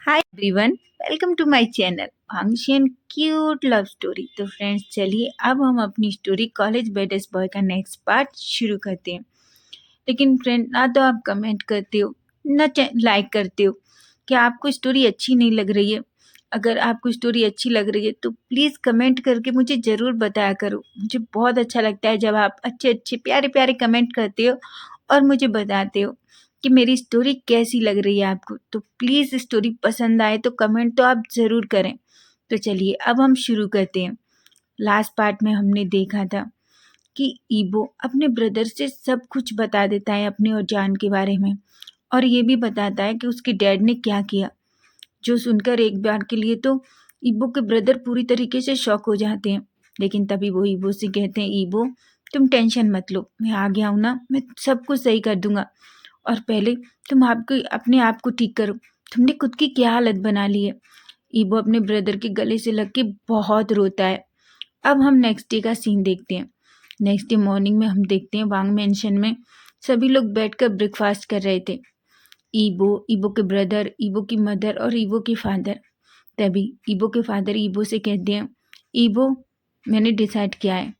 Hi everyone, welcome to my channel function cute love story. तो friends, चलिए अब हम अपनी स्टोरी कॉलेज बेडेस्ट बॉय का नेक्स्ट पार्ट शुरू करते हैं। लेकिन फ्रेंड, ना तो आप कमेंट करते हो ना लाइक करते हो। क्या आपको स्टोरी अच्छी नहीं लग रही है? अगर आपको स्टोरी अच्छी लग रही है तो प्लीज़ कमेंट करके मुझे ज़रूर बताया करो। मुझे बहुत अच्छा लगता है जब आप अच्छे अच्छे प्यारे प्यारे कमेंट करते हो और मुझे बताते हो कि मेरी स्टोरी कैसी लग रही है आपको। तो प्लीज़ स्टोरी पसंद आए तो कमेंट तो आप ज़रूर करें। तो चलिए अब हम शुरू करते हैं। लास्ट पार्ट में हमने देखा था कि ईबो अपने ब्रदर से सब कुछ बता देता है अपने और जान के बारे में, और ये भी बताता है कि उसके डैड ने क्या किया, जो सुनकर एक बार के लिए तो ईबो के ब्रदर पूरी तरीके से शॉक हो जाते हैं। लेकिन तभी वो ईबो से कहते हैं, ईबो तुम टेंशन मत लो, मैं आ गया हूँ ना, मैं सब कुछ सही कर दूंगा। और पहले तुम आपके अपने आप को ठीक करो, तुमने खुद की क्या हालत बना ली है। ईबो अपने ब्रदर के गले से लग के बहुत रोता है। अब हम नेक्स्ट डे का सीन देखते हैं। नेक्स्ट डे मॉर्निंग में हम देखते हैं वांग मेंशन में सभी लोग बैठकर ब्रेकफास्ट कर रहे थे। ईबो, ईबो के ब्रदर, ईबो की मदर और ईबो के फादर। तभी ईबो के फादर ईबो से कहते हैं, ईबो मैंने डिसाइड किया है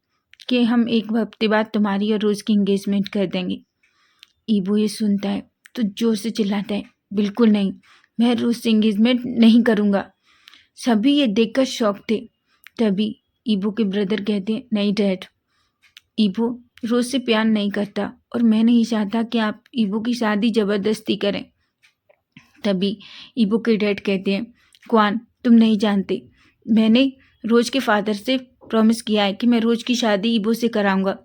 कि हम एक हफ्ते बाद तुम्हारी और रोज़ की इंगेजमेंट कर देंगे। ईबो ये सुनता है तो जोर से चिल्लाता है, बिल्कुल नहीं, मैं रोज़ से इंगेजमेंट नहीं करूँगा। सभी ये देखकर शॉक थे। तभी ईबो के ब्रदर कहते हैं, नहीं डैड, ईबो रोज़ से प्यार नहीं करता और मैं नहीं चाहता कि आप ईबो की शादी ज़बरदस्ती करें। तभी ईबो के डैड कहते हैं, क्वान तुम नहीं जानते, मैंने रोज़ के फादर से प्रॉमिस किया है कि मैं रोज़ की शादी ईबो से कराऊंगा।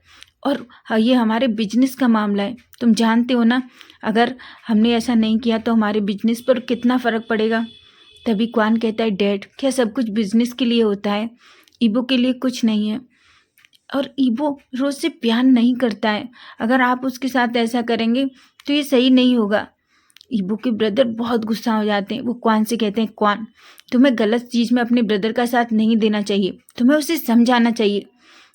और हाँ, ये हमारे बिजनेस का मामला है, तुम जानते हो ना, अगर हमने ऐसा नहीं किया तो हमारे बिजनेस पर कितना फ़र्क पड़ेगा। तभी क्वान कहता है, डैड क्या सब कुछ बिजनेस के लिए होता है? ईबो के लिए कुछ नहीं है, और ईबो रोज़ से प्यार नहीं करता है। अगर आप उसके साथ ऐसा करेंगे तो ये सही नहीं होगा। ईबो के ब्रदर बहुत गुस्सा हो जाते हैं। वो क्वान से कहते हैं, क्वान तुम्हें गलत चीज़ में अपने ब्रदर का साथ नहीं देना चाहिए, तुम्हें उसे समझाना चाहिए।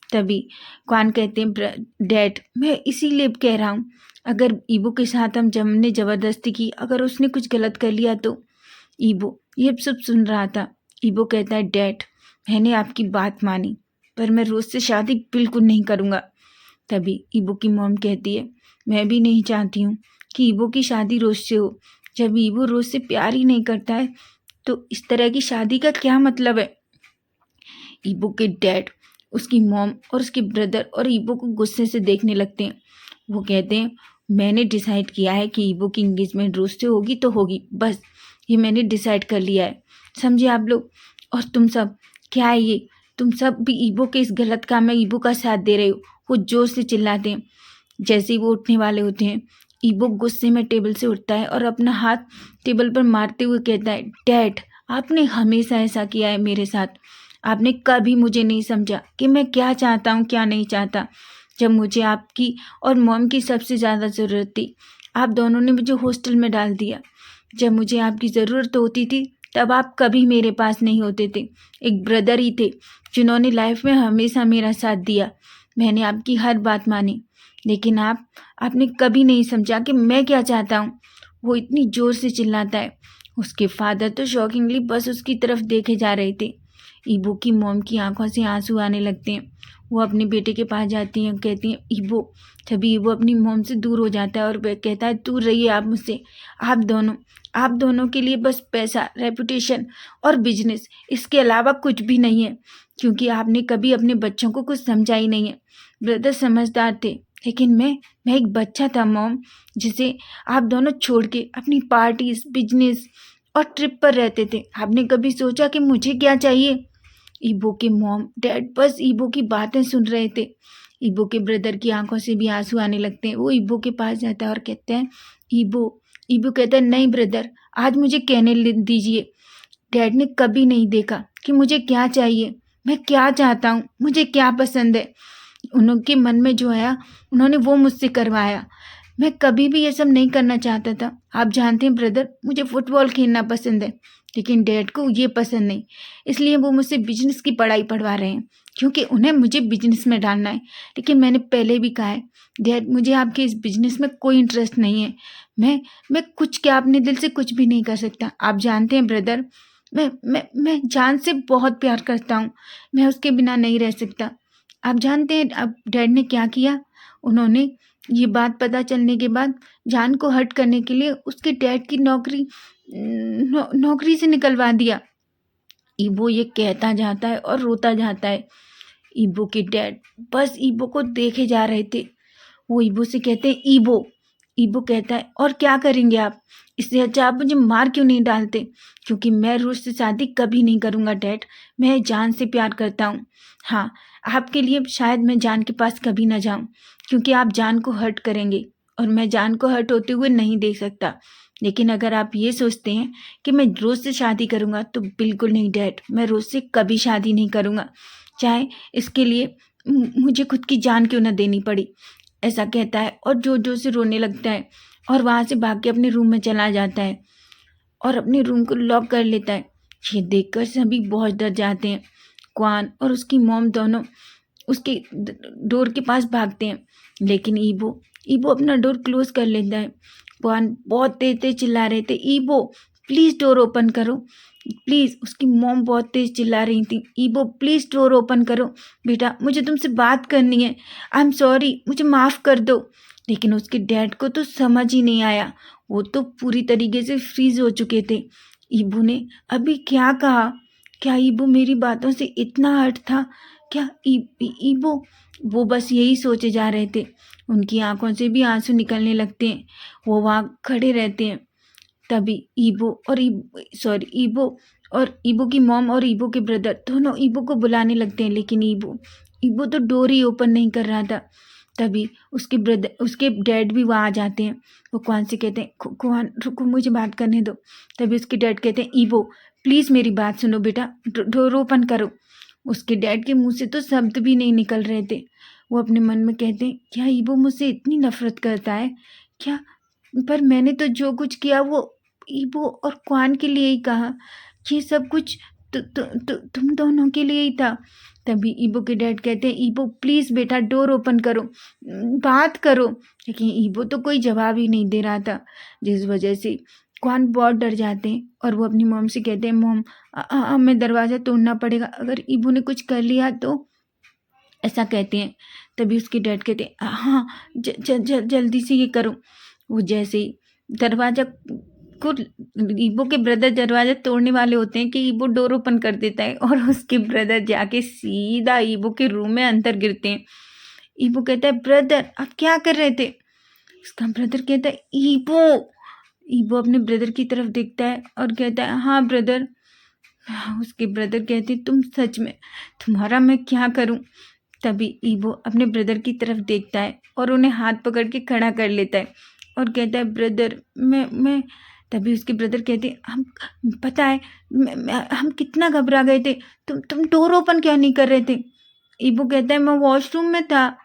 तभी क्वान कहते हैं, डैड मैं इसीलिए कह रहा हूँ, अगर ईबो के साथ हमने ज़बरदस्ती की, अगर उसने कुछ गलत कर लिया तो। ईबो ये सब सुन रहा था। ईबो कहता है, डैड मैंने आपकी बात मानी, पर मैं रोज़ से शादी बिल्कुल नहीं करूँगा। तभी ईबो की मॉम कहती है, मैं भी नहीं चाहती हूँ कि ईबो की शादी रोज़ से हो। जब ईबो रोज़ से प्यार ही नहीं करता है तो इस तरह की शादी का क्या मतलब है। ईबो के डैड, उसकी मॉम और उसके ब्रदर और ईबो को गुस्से से देखने लगते हैं। वो कहते हैं, मैंने डिसाइड किया है कि ईबो की इंगेजमेंट रोज़ से होगी तो होगी, बस ये मैंने डिसाइड कर लिया है, समझे आप लोग। और तुम सब क्या है ये, तुम सब भी ईबो के इस गलत काम में ईबो का साथ दे रहे हो। वो जोर से चिल्लाते हैं। जैसे ही वो उठने वाले होते हैं, ईबो गुस्से में टेबल से उठता है और अपना हाथ टेबल पर मारते हुए कहता है, डैड आपने हमेशा ऐसा किया है मेरे साथ, आपने कभी मुझे नहीं समझा कि मैं क्या चाहता हूँ क्या नहीं चाहता। जब मुझे आपकी और मॉम की सबसे ज़्यादा ज़रूरत थी, आप दोनों ने मुझे हॉस्टल में डाल दिया। जब मुझे आपकी ज़रूरत होती थी तब आप कभी मेरे पास नहीं होते थे। एक ब्रदर ही थे जिन्होंने लाइफ में हमेशा मेरा साथ दिया। मैंने आपकी हर बात मानी, लेकिन आपने कभी नहीं समझा कि मैं क्या चाहता हूँ। वो इतनी ज़ोर से चिल्लाता है। उसके फादर तो शॉकिंगली बस उसकी तरफ देखे जा रहे थे। ईबो की मॉम की आंखों से आंसू आने लगते हैं। वो अपने बेटे के पास जाती हैं, कहती हैं, ईबो। तभी ईबो अपनी मॉम से दूर हो जाता है और वह कहता है, दूर रहिए आप मुझसे। आप दोनों के लिए बस पैसा, रेपुटेशन और बिजनेस, इसके अलावा कुछ भी नहीं है, क्योंकि आपने कभी अपने बच्चों को कुछ समझा ही नहीं है। ब्रदर समझदार थे, लेकिन मैं एक बच्चा था मॉम, जिसे आप दोनों छोड़ के अपनी पार्टीज, बिजनेस और ट्रिप पर रहते थे। आपने कभी सोचा कि मुझे क्या चाहिए? ईबो के मॉम डैड बस ईबो की बातें सुन रहे थे। ईबो के ब्रदर की आंखों से भी आंसू आने लगते हैं। वो ईबो के पास जाता है और कहते हैं, ईबो। ईबो कहता है, नहीं ब्रदर, आज मुझे कहने दीजिए। डैड ने कभी नहीं देखा कि मुझे क्या चाहिए, मैं क्या चाहता हूँ, मुझे क्या पसंद है। उनके मन में जो आया उन्होंने वो मुझसे करवाया। मैं कभी भी ये सब नहीं करना चाहता था। आप जानते हैं ब्रदर, मुझे फुटबॉल खेलना पसंद है, लेकिन डैड को ये पसंद नहीं। इसलिए वो मुझसे बिजनेस की पढ़ाई पढ़वा रहे हैं, क्योंकि उन्हें मुझे बिजनेस में डालना है। लेकिन मैंने पहले भी कहा है, डैड मुझे आपके इस बिजनेस में कोई इंटरेस्ट नहीं है। मैं कुछ क्या अपने दिल से कुछ भी नहीं कर सकता। आप जानते हैं ब्रदर, मैं जान से बहुत प्यार करता हूँ। मैं उसके बिना नहीं रह सकता। आप जानते हैं अब डैड ने क्या किया? उन्होंने ये बात पता चलने के बाद जान को हर्ट करने के लिए उसके डैड की नौकरी से निकलवा दिया। ईबो ये कहता जाता है और रोता जाता है। ईबो के डैड बस ईबो को देखे जा रहे थे। वो ईबो से कहते हैं, ईबो। ईबो कहता है, और क्या करेंगे आप? इससे अच्छा आप मुझे मार क्यों नहीं डालते? क्योंकि मैं रूस से शादी कभी नहीं करूँगा डैड। मैं जान से प्यार करता हूँ। हाँ, आपके लिए शायद मैं जान के पास कभी ना जाऊँ, क्योंकि आप जान को हर्ट करेंगे और मैं जान को हर्ट होते हुए नहीं देख सकता। लेकिन अगर आप ये सोचते हैं कि मैं रोज़ से शादी करूँगा, तो बिल्कुल नहीं डैड, मैं रोज़ से कभी शादी नहीं करूँगा, चाहे इसके लिए मुझे खुद की जान क्यों ना देनी पड़ी। ऐसा कहता है और जोर जोर से रोने लगता है और वहाँ से भाग के अपने रूम में चला जाता है और अपने रूम को लॉक कर लेता है। ये देखकर सभी बहुत डर जाते हैं। क्वान और उसकी मॉम दोनों उसके डोर के पास भागते हैं, लेकिन ईबो ईबो अपना डोर क्लोज कर लेता है। क्वान बहुत तेज तेज चिल्ला रहे थे, ईबो प्लीज़ डोर ओपन करो, प्लीज़। उसकी मॉम बहुत तेज चिल्ला रही थी, ईबो प्लीज़ डोर ओपन करो, बेटा मुझे तुमसे बात करनी है, आई एम सॉरी, मुझे माफ़ कर दो। लेकिन उसके डैड को तो समझ ही नहीं आया। वो तो पूरी तरीके से फ्रीज हो चुके थे। ईबो ने अभी क्या कहा? क्या ईबो मेरी बातों से इतना हर्ट था? क्या ईबो? वो बस यही सोचे जा रहे थे। उनकी आंखों से भी आंसू निकलने लगते हैं। वो वहाँ खड़े रहते हैं। तभी ईबो और ईबो की मॉम और ईबो के ब्रदर दोनों ईबो को बुलाने लगते हैं, लेकिन ईबो ईबो तो डोर ही ओपन नहीं कर रहा था। तभी उसके डैड भी वहाँ आ जाते हैं। वो क्वान से कहते हैं, क्वान रुको, मुझे बात करने दो। तभी उसके डैड कहते हैं, ईबो प्लीज़ मेरी बात सुनो बेटा, डोर ओपन करो। उसके डैड के मुंह से तो शब्द भी नहीं निकल रहे थे। वो अपने मन में कहते हैं, क्या ईबो मुझसे इतनी नफरत करता है क्या? पर मैंने तो जो कुछ किया वो ईबो और क्वान के लिए ही कहा। ये सब कुछ तुम दोनों के लिए ही था। तभी ईबो के डैड कहते हैं, ईबो प्लीज़ बेटा डोर ओपन करो, बात करो। लेकिन ईबो तो कोई जवाब ही नहीं दे रहा था, जिस वजह से क्वान बहुत डर जाते हैं और वो अपनी मॉम से कहते हैं, मॉम हमें दरवाज़ा तोड़ना पड़ेगा, अगर ईबो ने कुछ कर लिया तो। ऐसा कहते हैं। तभी उसके डैड कहते हैं, हाँ जल्दी से ये करो। वो जैसे ही दरवाज़ा को ईबो के ब्रदर दरवाज़ा तोड़ने वाले होते हैं कि ईबो डोर ओपन कर देता है और उसके ब्रदर जाके सीधा ईबो के रूम में अंदर गिरते हैं। ईबो कहता है, ब्रदर आप क्या कर रहे थे? उसका ब्रदर कहता है, ईबो। ईबो अपने ब्रदर की तरफ देखता है और कहता है, हाँ ब्रदर। उसके ब्रदर कहते, तुम सच में, तुम्हारा मैं क्या करूं? तभी ईबो अपने ब्रदर की तरफ देखता है और उन्हें हाथ पकड़ के खड़ा कर लेता है और कहता है, ब्रदर मैं तभी उसके ब्रदर कहते हैं, हम पता है हम कितना घबरा गए थे, तुम डोर ओपन क्यों नहीं कर रहे थे? ईबो कहता है, मैं वॉशरूम में था।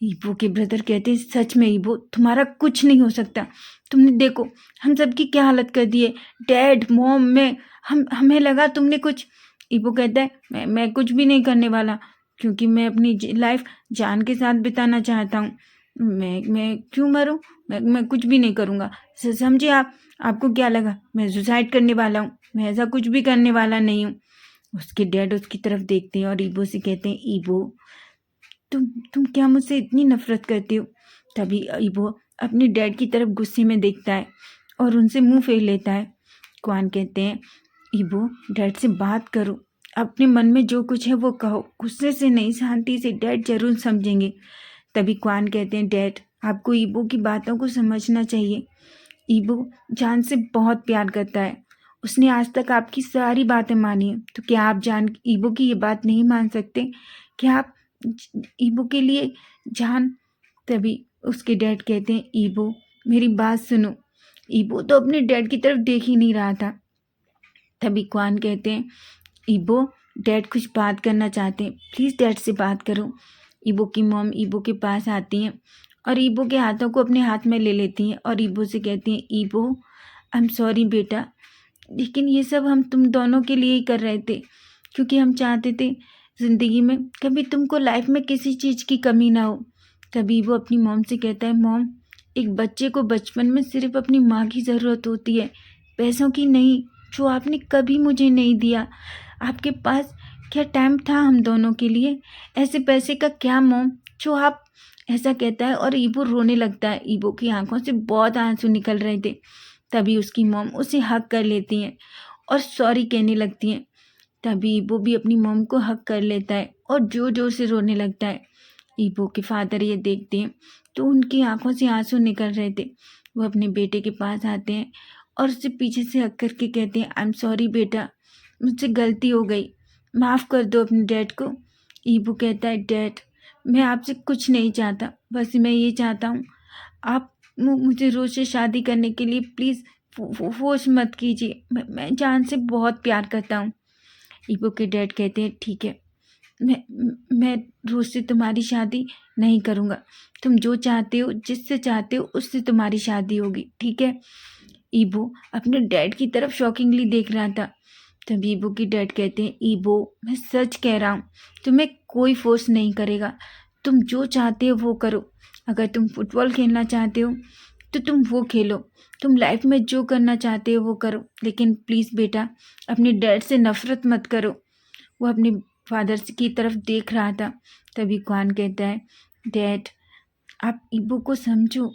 ईबो के ब्रदर कहते हैं, सच में ईबो तुम्हारा कुछ नहीं हो सकता। तुमने देखो हम सबकी क्या हालत कर दी है, डैड मॉम में, हमें लगा तुमने कुछ। ईबो कहता है, मैं कुछ भी नहीं करने वाला, क्योंकि मैं अपनी लाइफ जान के साथ बिताना चाहता हूँ। मैं क्यों मरूं? मैं कुछ भी नहीं करूँगा। समझे आप? आपको क्या लगा मैं सुसाइड करने वाला हूँ? मैं ऐसा कुछ भी करने वाला नहीं हूँ। उसके डैड उसकी तरफ देखते हैं और ईबो से कहते हैं, ईबो तुम क्या मुझसे इतनी नफरत करते हो? तभी ईबो अपने डैड की तरफ गुस्से में देखता है और उनसे मुंह फेर लेता है। क्वान कहते हैं, ईबो डैड से बात करो, अपने मन में जो कुछ है वो कहो, गुस्से से नहीं, शांति से, डैड जरूर समझेंगे। तभी क्वान कहते हैं, डैड आपको ईबो की बातों को समझना चाहिए। ईबो जान से बहुत प्यार करता है, उसने आज तक आपकी सारी बातें मानी हैं, तो क्या आप जान ईबो की ये बात नहीं मान सकते? क्या आप ईबो के लिए जान? तभी उसके डैड कहते हैं, ईबो मेरी बात सुनो। ईबो तो अपने डैड की तरफ देख ही नहीं रहा था। तभी क्वान कहते हैं, ईबो डैड कुछ बात करना चाहते हैं, प्लीज़ डैड से बात करो। ईबो की मॉम ईबो के पास आती हैं और ईबो के हाथों को अपने हाथ में ले लेती हैं और ईबो से कहती हैं, ईबो आई एम सॉरी बेटा, लेकिन ये सब हम तुम दोनों के लिए ही कर रहे थे, क्योंकि हम चाहते थे ज़िंदगी में कभी तुमको लाइफ में किसी चीज़ की कमी ना हो। तभी वो अपनी मॉम से कहता है, मॉम, एक बच्चे को बचपन में सिर्फ अपनी माँ की ज़रूरत होती है, पैसों की नहीं, जो आपने कभी मुझे नहीं दिया। आपके पास क्या टाइम था हम दोनों के लिए? ऐसे पैसे का क्या मॉम जो आप, ऐसा कहता है और ईबो रोने लगता है। ईबो की आंखों से बहुत आंसू निकल रहे थे। तभी उसकी मॉम उसे हक कर लेती हैं और सॉरी कहने लगती हैं। तभी ईबो भी अपनी मॉम को हक कर लेता है और जोर जोर से रोने लगता है। ईबो के फादर ये देखते हैं तो उनकी आंखों से आंसू निकल रहे थे। वो अपने बेटे के पास आते हैं और उससे पीछे से हक करके कहते हैं, आई एम सॉरी बेटा, मुझसे गलती हो गई, माफ़ कर दो अपने डैड को। ईबो कहता है, डैड, मैं आपसे कुछ नहीं चाहता, बस मैं ये चाहता हूँ आप मुझे रोज़ से शादी करने के लिए प्लीज़ फोर्स मत कीजिए, मैं जान से बहुत प्यार करता हूँ। ईबो के डैड कहते हैं, ठीक है, मैं रोज़ से तुम्हारी शादी नहीं करूँगा, तुम जो चाहते हो, जिससे चाहते हो उससे तुम्हारी शादी होगी, ठीक है। ईबो अपने डैड की तरफ शॉकिंगली देख रहा था। तब ईबो की डैड कहते हैं, ईबो, मैं सच कह रहा हूँ, तुम्हें कोई फोर्स नहीं करेगा, तुम जो चाहते हो वो करो। अगर तुम फुटबॉल खेलना चाहते हो तो तुम वो खेलो, तुम लाइफ में जो करना चाहते हो वो करो, लेकिन प्लीज़ बेटा, अपने डैड से नफ़रत मत करो। वो अपने फादर की तरफ देख रहा था। तभी क्वान कहता है, डैड, आप ईबो को समझो।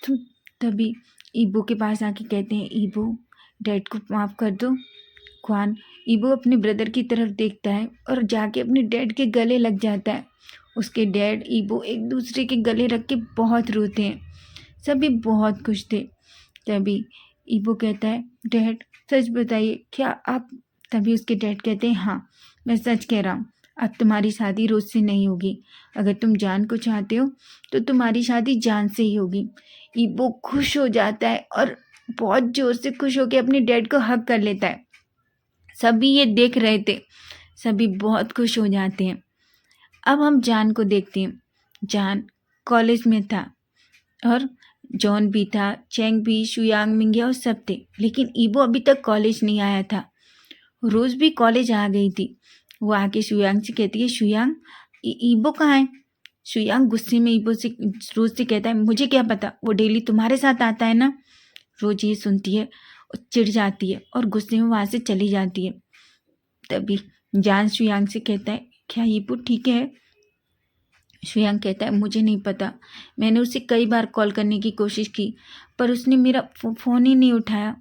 तुम तभी ईबो के पास आके कहते हैं, ईबो, डैड को माफ़ कर दो। क्वान ईबो अपने ब्रदर की तरफ देखता है और जाके अपने डैड के गले लग जाता है। उसके डैड ईबो एक दूसरे के गले रख के बहुत रोते हैं। सभी बहुत खुश थे। तभी ईबो कहता है, डैड, सच बताइए, क्या आप? तभी उसके डैड कहते हैं, हाँ, मैं सच कह रहा हूँ, अब तुम्हारी शादी रोज से नहीं होगी। अगर तुम जान को चाहते हो तो तुम्हारी शादी जान से ही होगी। ईबो खुश हो जाता है और बहुत जोर से खुश होकर अपने डैड को हग कर लेता है। सभी ये देख रहे थे, सभी बहुत खुश हो जाते हैं। अब हम जान को देखते हैं। जान कॉलेज में था और जॉन भी था, चेंग भी, शुयांग, मिंगिया और सब थे, लेकिन ईबो अभी तक कॉलेज नहीं आया था। रोज भी कॉलेज आ गई थी। वो आके शुयांग से कहती है, शुयांग, ईबो कहाँ है? शुयांग गुस्से में ईबो से रोज से कहता है, मुझे क्या पता, वो डेली तुम्हारे साथ आता है ना। रोज ये सुनती है और चिढ़ जाती है और गुस्से में वहाँ से चली जाती है। तभी जान शुयांग से कहता है, क्या ईबो ठीक है? शुयांग कहता है, मुझे नहीं पता, मैंने उसे कई बार कॉल करने की कोशिश की पर उसने मेरा फ़ोन ही नहीं उठाया।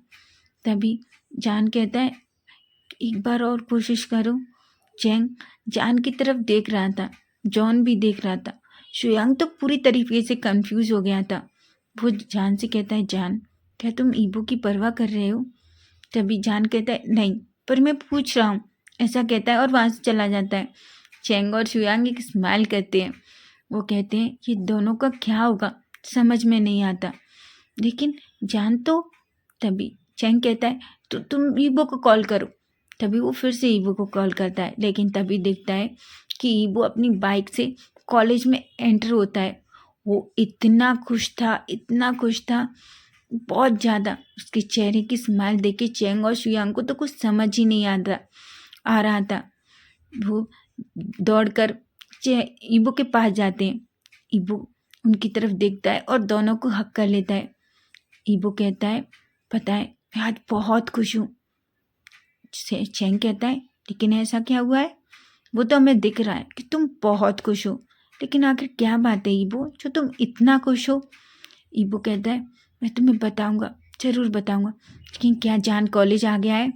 तभी जान कहता है, एक बार और कोशिश करो। चैंग जान की तरफ देख रहा था, जॉन भी देख रहा था। शुयांग तो पूरी तरीके से कंफ्यूज हो गया था। वो जान से कहता है, जान, क्या तुम ईबो की परवाह कर रहे हो? तभी जान कहता है, नहीं, पर मैं पूछ रहा हूँ, ऐसा कहता है और वहाँ से चला जाता है। चैंग और शुयांग एक स्माइल करते हैं। वो कहते हैं, ये दोनों का क्या होगा समझ में नहीं आता, लेकिन जान तो। तभी चैंग कहता है, तो तुम ईबो को कॉल करो। तभी वो फिर से ईबो को कॉल करता है, लेकिन तभी देखता है कि ईबो अपनी बाइक से कॉलेज में एंटर होता है। वो इतना खुश था, इतना खुश था, बहुत ज़्यादा। उसके चेहरे की स्माइल देख के चैंग और शुयांग को तो कुछ समझ ही नहीं आ रहा था। वो दौड़कर ईबो के पास जाते हैं। ईबो उनकी तरफ देखता है और दोनों को हक कर लेता है। ईबो कहता है, पता है, मैं आज बहुत खुश हूँ। चैंग कहता है, लेकिन ऐसा क्या हुआ है? वो तो हमें दिख रहा है कि तुम बहुत खुश हो, लेकिन आखिर क्या बात है ईबो जो तुम इतना खुश हो? ईबो कहता है, मैं तुम्हें बताऊंगा, ज़रूर बताऊंगा, लेकिन क्या जान कॉलेज आ गया है?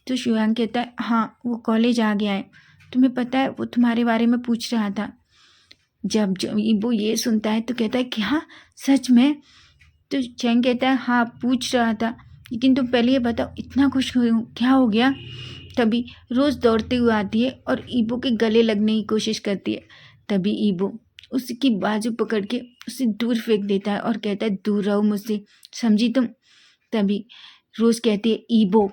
तो शुयांग कहता है, हाँ, वो कॉलेज आ गया है, तुम्हें पता है, वो तुम्हारे बारे में पूछ रहा था। जब ईबो ये सुनता है तो कहता है, क्या सच में? तो चैंग कहता है, हाँ, पूछ रहा था, लेकिन तुम पहले ये बताओ, इतना खुश हो क्या हो गया? तभी रोज़ दौड़ते हुए आती है और ईबो के गले लगने की कोशिश करती है। तभी ईबो उसकी बाजू पकड़ के उसे दूर फेंक देता है और कहता है, दूर रहो मुझसे, समझी तुम? तभी रोज़ कहती है, ईबो,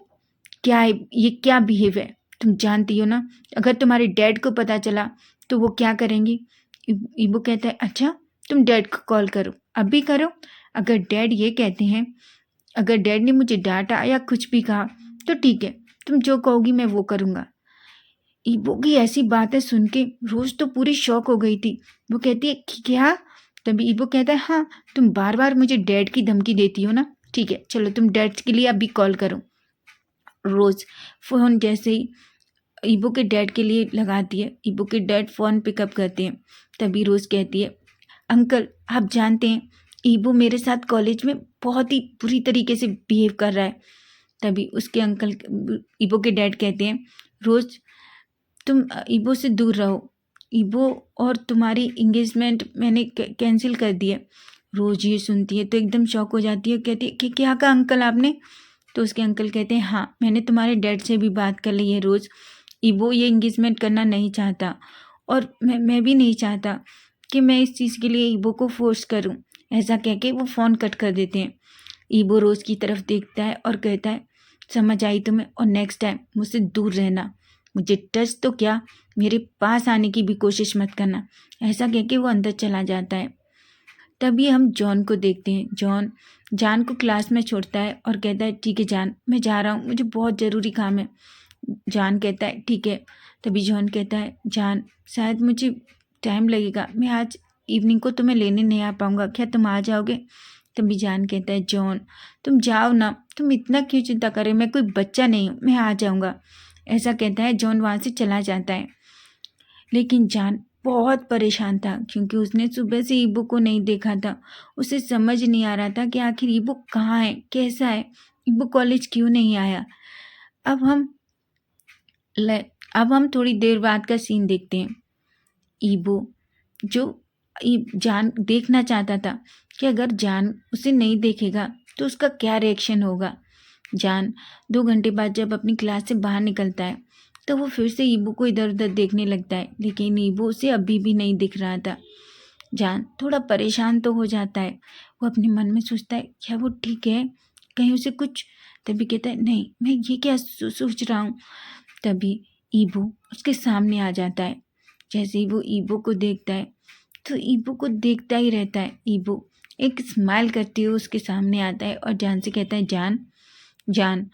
क्या है ये, क्या बिहेव है? तुम जानती हो ना, अगर तुम्हारे डैड को पता चला तो वो क्या करेंगी? ईबो कहता है, अच्छा, तुम डैड को कॉल करो, अभी करो। अगर डैड ये कहते हैं, अगर डैड ने मुझे डांटा या कुछ भी कहा तो ठीक है, तुम जो कहोगी मैं वो करूँगा। ईबो की ऐसी बातें सुन के रोज तो पूरी शॉक हो गई थी। वो कहती है क्या? तभी ईबो कहता है हाँ, तुम बार बार मुझे डैड की धमकी देती हो ना, ठीक है चलो तुम डैड के लिए अभी कॉल करो। रोज फ़ोन जैसे ही ईबो के डैड के लिए लगाती है, ईबो के डैड फ़ोन पिकअप करते हैं। तभी रोज कहती है अंकल आप जानते हैं ईबो मेरे साथ कॉलेज में बहुत ही बुरी तरीके से बिहेव कर रहा है। तभी उसके अंकल ईबो के डैड कहते हैं रोज तुम ईबो से दूर रहो, ईबो और तुम्हारी इंगेजमेंट मैंने कैंसिल कर दी है। रोज़ ये सुनती है तो एकदम शॉक हो जाती है, कहती है कि क्या कहा अंकल आपने? तो उसके अंकल कहते हैं हाँ, मैंने तुम्हारे डैड से भी बात कर ली है रोज़, ईबो ये इंगेजमेंट करना नहीं चाहता और मैं भी नहीं चाहता कि मैं इस चीज़ के लिए ईबो को फोर्स करूं। ऐसा कह के वो फ़ोन कट कर देते हैं। ईबो रोज़ की तरफ देखता है और कहता है समझ आई तुम्हें, और नेक्स्ट टाइम मुझसे दूर रहना, मुझे टच तो क्या मेरे पास आने की भी कोशिश मत करना। ऐसा कह के वो अंदर चला जाता है। तभी हम जॉन को देखते हैं। जॉन जान को क्लास में छोड़ता है और कहता है ठीक है जान, मैं जा रहा हूँ, मुझे बहुत ज़रूरी काम है। जान कहता है ठीक है। तभी जॉन कहता है जान शायद मुझे टाइम लगेगा, मैं आज इवनिंग को तुम्हें लेने नहीं आ पाऊँगा, क्या तुम आ जाओगे? तभी जान कहता है जॉन तुम जाओ ना, तुम इतना क्यों चिंता कर रहे हो, मैं कोई बच्चा नहीं हूँ, मैं आ जाऊँगा। ऐसा कहता है जॉन वहाँ से चला जाता है। लेकिन जान बहुत परेशान था क्योंकि उसने सुबह से ईबो को नहीं देखा था। उसे समझ नहीं आ रहा था कि आखिर ईबो कहाँ है, कैसा है, ईबो कॉलेज क्यों नहीं आया। अब हम ल अब हम थोड़ी देर बाद का सीन देखते हैं। ईबो जो जान देखना चाहता था कि अगर जान उसे नहीं देखेगा तो उसका क्या रिएक्शन होगा। जान 2 घंटे बाद जब अपनी क्लास से बाहर निकलता है तो वो फिर से ईबो को इधर उधर देखने लगता है, लेकिन ईबो उसे अभी भी नहीं दिख रहा था। जान थोड़ा परेशान तो हो जाता है। वो अपने मन में सोचता है क्या वो ठीक है, कहीं उसे कुछ। तभी कहता है नहीं, मैं ये क्या सोच रहा हूँ। तभी ईबो उसके सामने आ जाता है। जैसे ही वो ईबो को देखता है तो ईबो को देखता ही रहता है। ईबो एक स्माइल करते हुए उसके सामने आता है और जान से कहता है जान। जान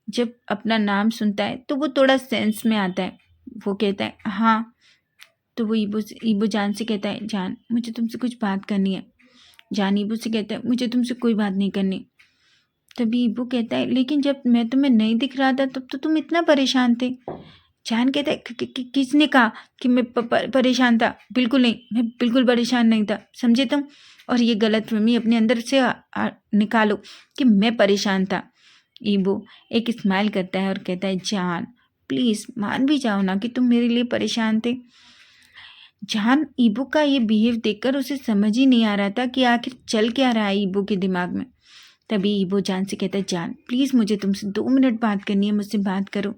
जब अपना नाम सुनता है तो वो थोड़ा सेंस में आता है। वो कहता है हाँ। तो वो ईबो जान से कहता है जान मुझे तुमसे कुछ बात करनी है। जान ईबो से कहता है मुझे तुमसे कोई बात नहीं करनी। तभी ईबो कहता है लेकिन जब मैं तुम्हें नहीं दिख रहा था तब तो तुम इतना परेशान थे। जान कहता है किसने कहा कि मैं परेशान था? बिल्कुल नहीं, मैं बिल्कुल परेशान नहीं था, समझे तुम? और ये गलतफहमी अपने अंदर से निकालो कि मैं परेशान था। ईबो एक स्माइल करता है और कहता है जान प्लीज़ मान भी जाओ ना कि तुम मेरे लिए परेशान थे। जान ईबो का ये बिहेव देखकर उसे समझ ही नहीं आ रहा था कि आखिर चल क्या रहा है ईबो के दिमाग में। तभी ईबो जान से कहता है जान प्लीज़ मुझे तुमसे 2 मिनट बात करनी है, मुझसे बात करो।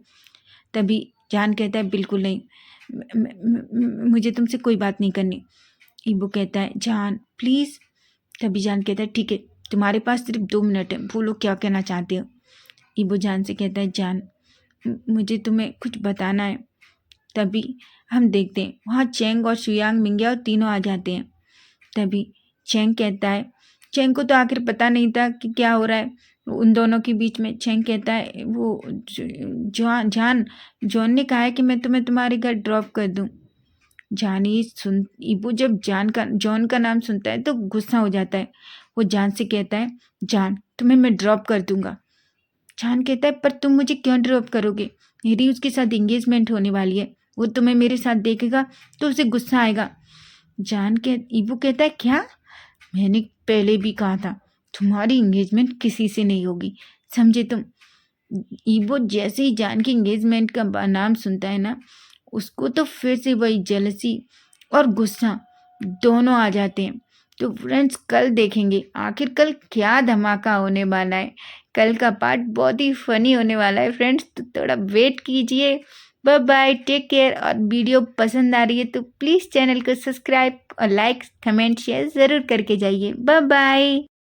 तभी जान कहता है बिल्कुल नहीं, मुझे तुमसे कोई बात नहीं करनी। ईबो कहता है जान प्लीज़। तभी जान कहता है ठीक है, तुम्हारे पास सिर्फ 2 मिनट है, बोलो क्या कहना चाहते हो। ईबो जान से कहता है जान मुझे तुम्हें कुछ बताना है। तभी हम देखते हैं वहाँ चेंग और शुयांग मिंग्या और तीनों आ जाते हैं। तभी चेंग कहता है, चेंग को तो आखिर पता नहीं था कि क्या हो रहा है उन दोनों के बीच में। चेंग कहता है वो जॉन ने कहा है कि मैं तुम्हें तुम्हारे घर ड्रॉप कर दूं। जान ये सुन ईबो जब जॉन का नाम सुनता है तो गुस्सा हो जाता है। वो जान से कहता है जान तुम्हें मैं ड्रॉप कर दूंगा। जान कहता है पर तुम मुझे क्यों ड्रॉप करोगे, मेरी उसके साथ इंगेजमेंट होने वाली है, वो तुम्हें मेरे साथ देखेगा तो उसे गुस्सा आएगा। ईबो कहता है क्या, मैंने पहले भी कहा था तुम्हारी इंगेजमेंट किसी से नहीं होगी, समझे तुम। ईबो जैसे ही जान की इंगेजमेंट का नाम सुनता है ना, उसको तो फिर से वही जेलसी और गुस्सा दोनों आ जाते हैं। तो फ्रेंड्स कल देखेंगे आखिर कल क्या धमाका होने वाला है। कल का पार्ट बहुत ही फनी होने वाला है फ्रेंड्स, तो थोड़ा वेट कीजिए। Bye bye, take care. और वीडियो पसंद आ रही है तो प्लीज़ चैनल को सब्सक्राइब और लाइक कमेंट शेयर ज़रूर करके जाइए। Bye bye.